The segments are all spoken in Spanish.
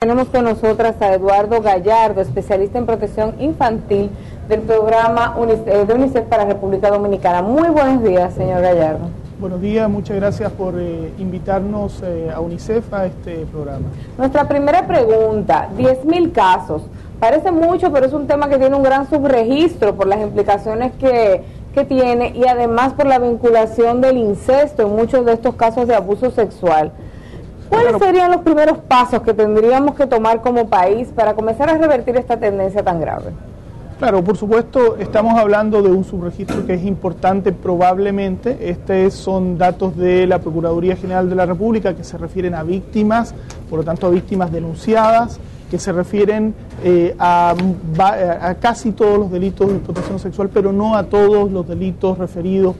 Tenemos con nosotras a Eduardo Gallardo, especialista en protección infantil del programa de UNICEF para República Dominicana. Muy buenos días, señor Gallardo. Buenos días, muchas gracias por invitarnos a UNICEF a este programa. Nuestra primera pregunta, 10.000 casos. Parece mucho, pero es un tema que tiene un gran subregistro por las implicaciones que tiene y además por la vinculación del incesto en muchos de estos casos de abuso sexual. ¿Cuáles serían los primeros pasos que tendríamos que tomar como país para comenzar a revertir esta tendencia tan grave? Claro, por supuesto, estamos hablando de un subregistro que es importante probablemente. Estos son datos de la Procuraduría General de la República que se refieren a víctimas, por lo tanto a víctimas denunciadas, que se refieren a casi todos los delitos de explotación sexual, pero no a todos los delitos referidos,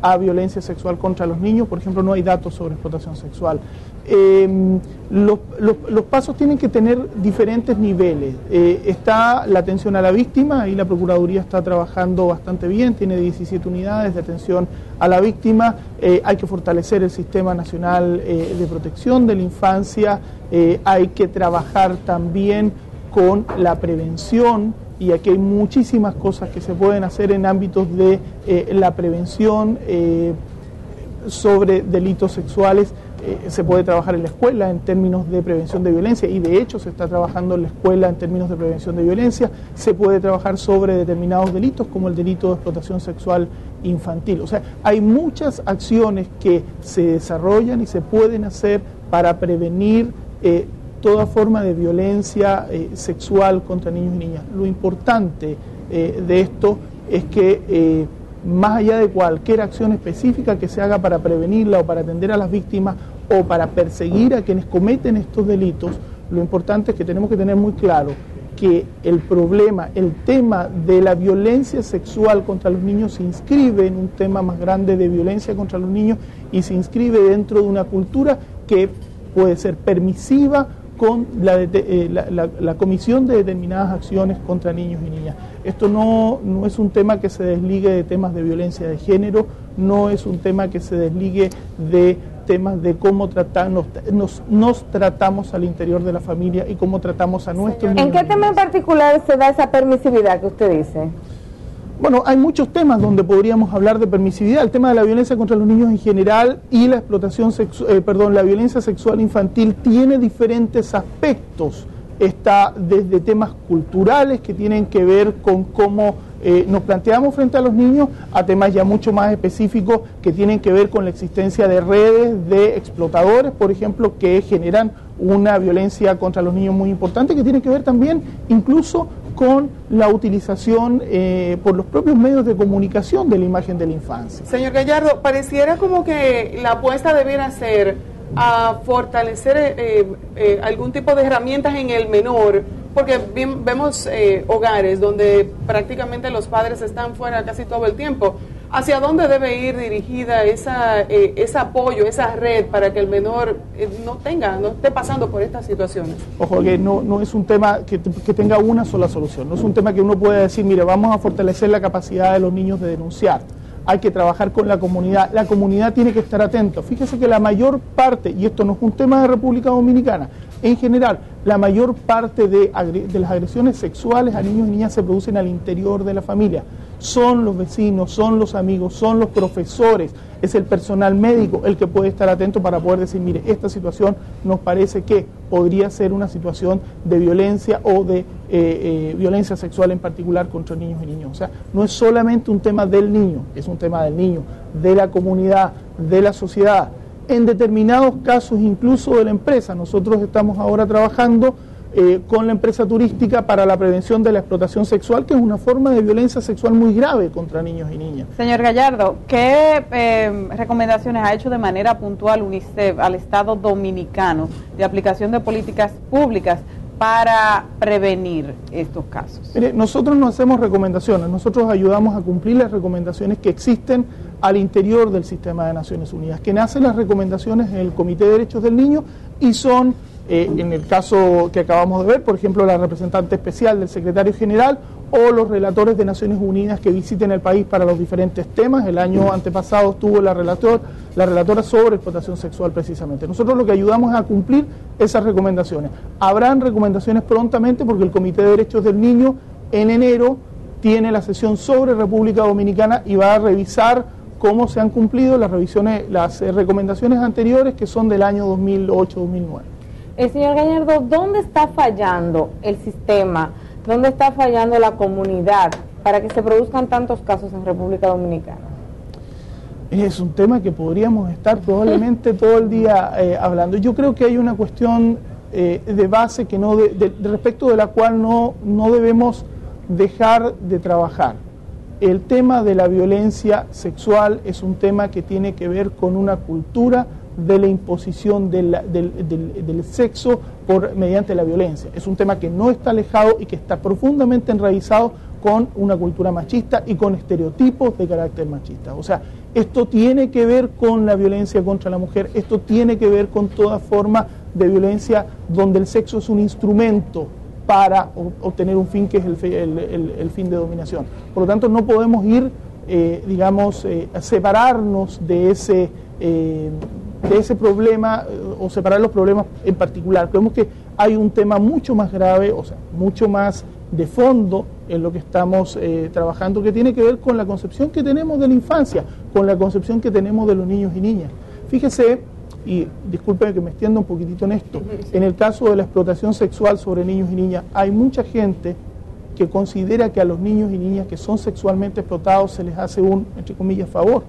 a violencia sexual contra los niños. Por ejemplo, no hay datos sobre explotación sexual. Los pasos tienen que tener diferentes niveles. Está la atención a la víctima, y la Procuraduría está trabajando bastante bien, tiene 17 unidades de atención a la víctima. Hay que fortalecer el Sistema Nacional de Protección de la Infancia, hay que trabajar también con la prevención, y aquí hay muchísimas cosas que se pueden hacer en ámbitos de la prevención sobre delitos sexuales. Se puede trabajar en la escuela en términos de prevención de violencia, y de hecho se está trabajando en la escuela en términos de prevención de violencia. Se puede trabajar sobre determinados delitos como el delito de explotación sexual infantil. O sea, hay muchas acciones que se desarrollan y se pueden hacer para prevenir toda forma de violencia sexual contra niños y niñas. Lo importante de esto es que más allá de cualquier acción específica que se haga para prevenirla o para atender a las víctimas o para perseguir a quienes cometen estos delitos, lo importante es que tenemos que tener muy claro que el problema, el tema de la violencia sexual contra los niños se inscribe en un tema más grande de violencia contra los niños, y se inscribe dentro de una cultura que puede ser permisiva con la comisión de determinadas acciones contra niños y niñas. Esto no es un tema que se desligue de temas de violencia de género, no es un tema que se desligue de temas de cómo nos tratamos al interior de la familia y cómo tratamos a nuestros niños. ¿En qué tema en particular se da esa permisividad que usted dice? Bueno, hay muchos temas donde podríamos hablar de permisividad. El tema de la violencia contra los niños en general y la explotación la violencia sexual infantil tiene diferentes aspectos. Está desde temas culturales que tienen que ver con cómo nos planteamos frente a los niños, a temas ya mucho más específicos que tienen que ver con la existencia de redes de explotadores, por ejemplo, que generan una violencia contra los niños muy importante, que tiene que ver también incluso con la utilización por los propios medios de comunicación de la imagen de la infancia. Señor Gallardo, pareciera como que la apuesta debiera ser a fortalecer algún tipo de herramientas en el menor, porque vemos hogares donde prácticamente los padres están fuera casi todo el tiempo. ¿Hacia dónde debe ir dirigida ese apoyo, esa red, para que el menor no esté pasando por estas situaciones? Ojo, que no es un tema que tenga una sola solución, no es un tema que uno pueda decir, mire, vamos a fortalecer la capacidad de los niños de denunciar. Hay que trabajar con la comunidad tiene que estar atenta. Fíjese que la mayor parte, y esto no es un tema de República Dominicana, en general, la mayor parte de las agresiones sexuales a niños y niñas se producen al interior de la familia. Son los vecinos, son los amigos, son los profesores, es el personal médico el que puede estar atento para poder decir, mire, esta situación nos parece que podría ser una situación de violencia o de violencia sexual en particular contra niños y niñas. O sea, no es solamente un tema del niño, es un tema del niño, de la comunidad, de la sociedad. En determinados casos incluso de la empresa. Nosotros estamos ahora trabajando con la empresa turística para la prevención de la explotación sexual, que es una forma de violencia sexual muy grave contra niños y niñas. Señor Gallardo, ¿qué recomendaciones ha hecho de manera puntual UNICEF al Estado Dominicano de aplicación de políticas públicas para prevenir estos casos? Mire, nosotros no hacemos recomendaciones, nosotros ayudamos a cumplir las recomendaciones que existen al interior del sistema de Naciones Unidas, que nacen las recomendaciones en el Comité de Derechos del Niño y son en el caso que acabamos de ver, por ejemplo, la representante especial del secretario general o los relatores de Naciones Unidas que visiten el país para los diferentes temas. El año antepasado estuvo la relatora sobre explotación sexual precisamente. Nosotros lo que ayudamos es a cumplir esas recomendaciones. Habrán recomendaciones prontamente porque el Comité de Derechos del Niño en enero tiene la sesión sobre República Dominicana y va a revisar cómo se han cumplido las recomendaciones anteriores que son del año 2008-2009. Señor Gallardo, ¿dónde está fallando el sistema? ¿Dónde está fallando la comunidad para que se produzcan tantos casos en República Dominicana? Es un tema que podríamos estar probablemente todo el día hablando. Yo creo que hay una cuestión de base que respecto de la cual no debemos dejar de trabajar. El tema de la violencia sexual es un tema que tiene que ver con una cultura de la imposición del sexo mediante la violencia. Es un tema que no está alejado y que está profundamente enraizado con una cultura machista y con estereotipos de carácter machista. O sea, esto tiene que ver con la violencia contra la mujer, esto tiene que ver con toda forma de violencia donde el sexo es un instrumento para obtener un fin que es el fin de dominación. Por lo tanto, no podemos ir, a separarnos de ese problema o separar los problemas en particular. Creemos que hay un tema mucho más grave, o sea, mucho más de fondo en lo que estamos trabajando, que tiene que ver con la concepción que tenemos de la infancia, con la concepción que tenemos de los niños y niñas. Fíjese, y disculpen que me extienda un poquitito en esto, en el caso de la explotación sexual sobre niños y niñas, hay mucha gente que considera que a los niños y niñas que son sexualmente explotados se les hace un, entre comillas, favor,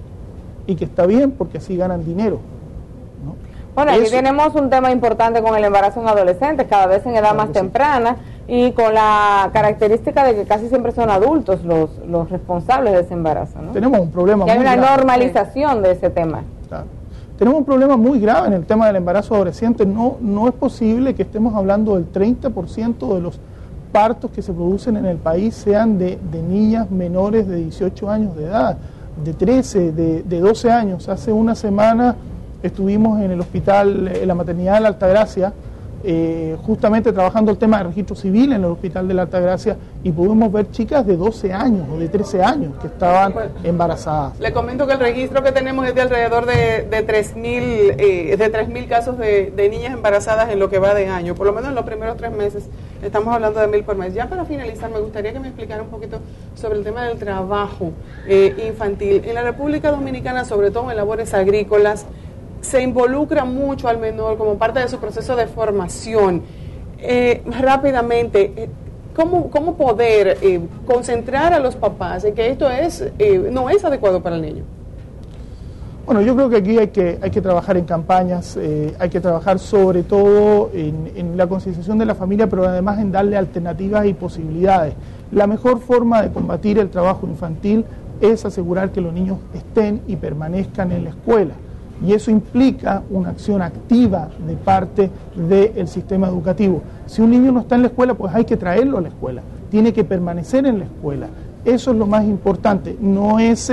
y que está bien porque así ganan dinero, ¿no? Bueno, aquí tenemos un tema importante con el embarazo en adolescentes, cada vez en edad más temprana, y con la característica de que casi siempre son adultos los responsables de ese embarazo, ¿no? Tenemos un problema muy grave. Hay una normalización de ese tema. Claro. Tenemos un problema muy grave en el tema del embarazo adolescente. No es posible que estemos hablando del 30% de los partos que se producen en el país sean de niñas menores de 18 años de edad, de 13, de 12 años. Hace una semana estuvimos en el hospital, en la maternidad de la Altagracia, justamente trabajando el tema de registro civil en el hospital de la Altagracia, y pudimos ver chicas de 12 años o de 13 años que estaban embarazadas. Le comento que el registro que tenemos es de alrededor de 3.000 casos de niñas embarazadas en lo que va de año, por lo menos en los primeros 3 meses, estamos hablando de 1.000 por mes. Ya para finalizar, me gustaría que me explicara un poquito sobre el tema del trabajo infantil. En la República Dominicana, sobre todo en labores agrícolas, se involucra mucho al menor como parte de su proceso de formación. Rápidamente, ¿cómo poder concentrar a los papás en que esto no es adecuado para el niño? Bueno, yo creo que aquí hay que trabajar en campañas, hay que trabajar sobre todo en la concienciación de la familia, pero además en darle alternativas y posibilidades. La mejor forma de combatir el trabajo infantil es asegurar que los niños estén y permanezcan en la escuela. Y eso implica una acción activa de parte del sistema educativo. Si un niño no está en la escuela, pues hay que traerlo a la escuela, tiene que permanecer en la escuela. Eso es lo más importante, no es,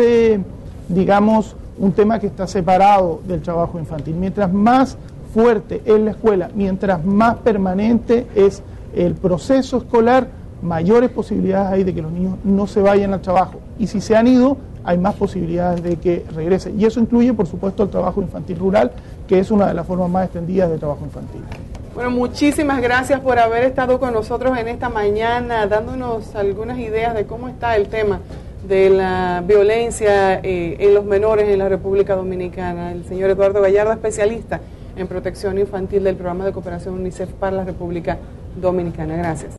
un tema que está separado del trabajo infantil. Mientras más fuerte es la escuela, mientras más permanente es el proceso escolar, mayores posibilidades hay de que los niños no se vayan al trabajo. Y si se han ido, hay más posibilidades de que regrese. Y eso incluye, por supuesto, el trabajo infantil rural, que es una de las formas más extendidas de trabajo infantil. Bueno, muchísimas gracias por haber estado con nosotros en esta mañana, dándonos algunas ideas de cómo está el tema de la violencia en los menores en la República Dominicana. El señor Eduardo Gallardo, especialista en protección infantil del programa de cooperación UNICEF para la República Dominicana. Gracias.